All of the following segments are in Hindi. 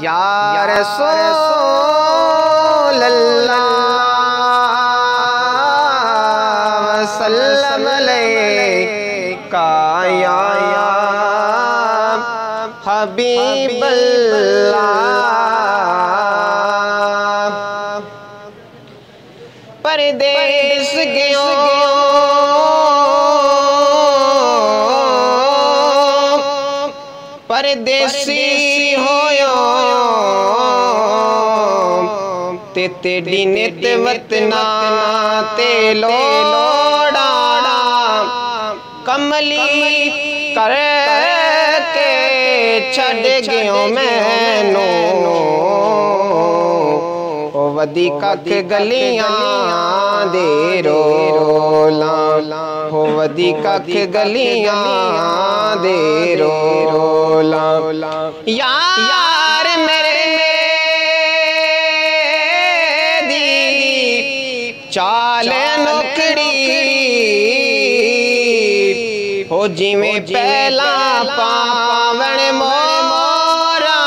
या रसूल अल्लाह वसल्लम अलैका या हबीब अल्लाह। परदेस गयो परदेसी होयो ते तेरी नित वतना ते लोड़ा कमली कर के छड़ गयो मैनू वदी कख गलियां दे रोला हो वदी कख गलियां दे रोला। यार मेरे दी चाल नौकरी हो जिवें पहला पावण मोरा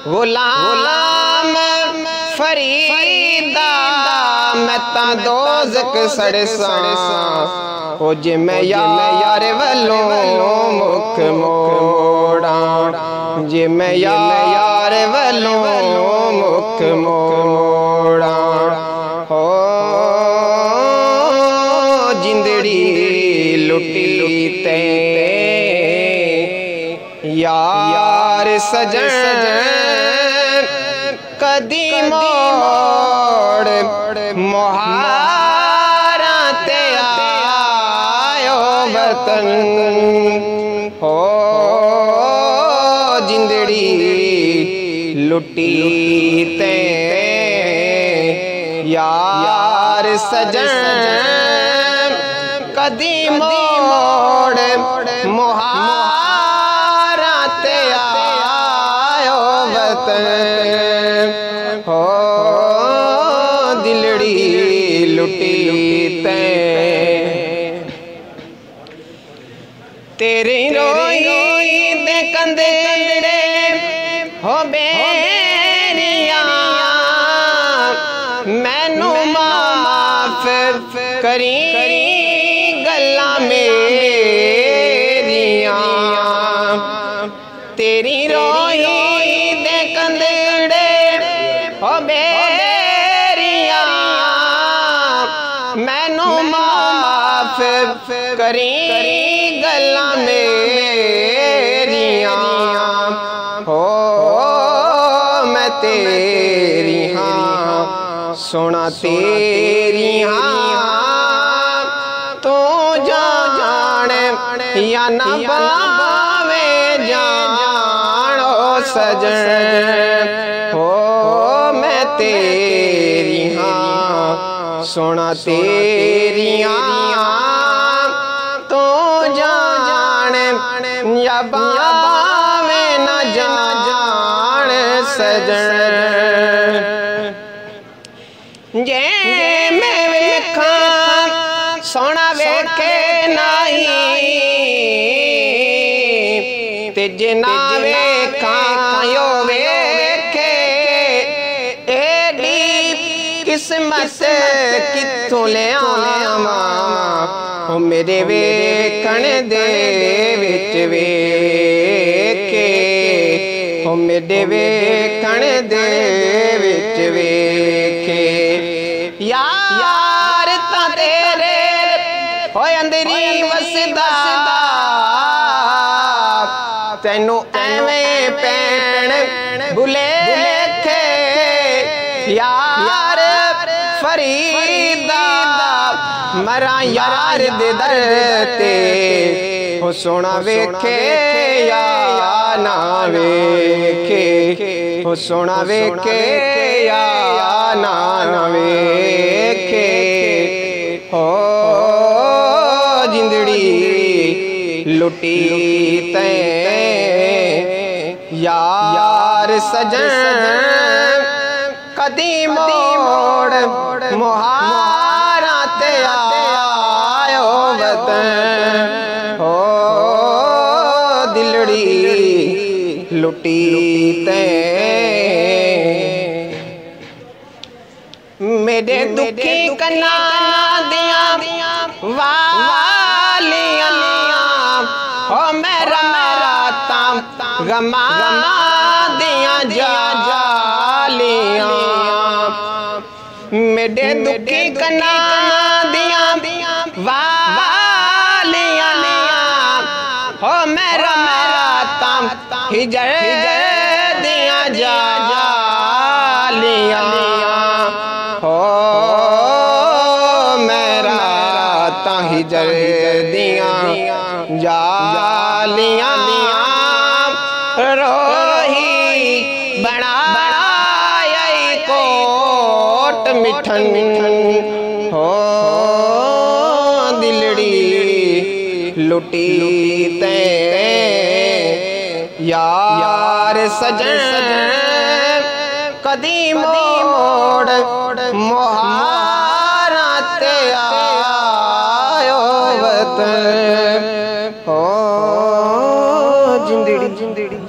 गुलाम फरीदा मैं ता दोज़ख सड़सा हो जे मैं यार वलों मुख मोड़ा जे मैं यार वलों मुख मोड़ा हो जिंदड़ी लुटी ते यार सजन कदी मोड़ मुहारा ते आयो वतन हो जिंदड़ी लुटी ते यार सजन कदी मोड़ मुहारा ते आयो वतन हो दिलड़ी लुटी ते तेरी रोई दे कंदे हो बेरिया मैनू माफ करी गल्लां मेरियां तेरी रोई दे कंदे हो बेरिया मैनू माफ करी गल्लां मेरियां हो मैं तेरी हाँ सुना तेरी हाँ तू जान या ना बावे जानो सजन हो मैं तेरी हाँ सुना तेरी हाँ तू जान या बावे ना जान सजन जे मैं वेखा सोना वेखे नहीं ते जे ना वेखा यो वेखे एडी किस्मत कित्थों ले आवां ओ मेरे वेखण दे विच वेखे ओ मेरे वेखण दे विच वेखे यार ता तेरे हो अंदरी वसदा तैनू एवें पैण भुलेखे यार फरीदा मरा यार दे दर ते हो सोना वेखे या ना वेखे हो सोना वेखे या ना वेखे हो जिंदड़ी लुटी ते यार सजन कदी मोड़ मुहारा ते आयो वतन हो दिलड़ी लुटी ते मेरे दुखी कन्ना दिया वालियां हो मेरा ताम गमा दिया जालियां मेरे दुखी कन्ना दिया वालियां हो मेरा ताम हिजर दिया जालियां हो मेरा हिजर दिया जालियां रोही बनाया कोट मिठन हो दिलड़ी लुटी ते यार सजन कदी मोड़ मोहारा ते आयो वतन हो जिंदड़ी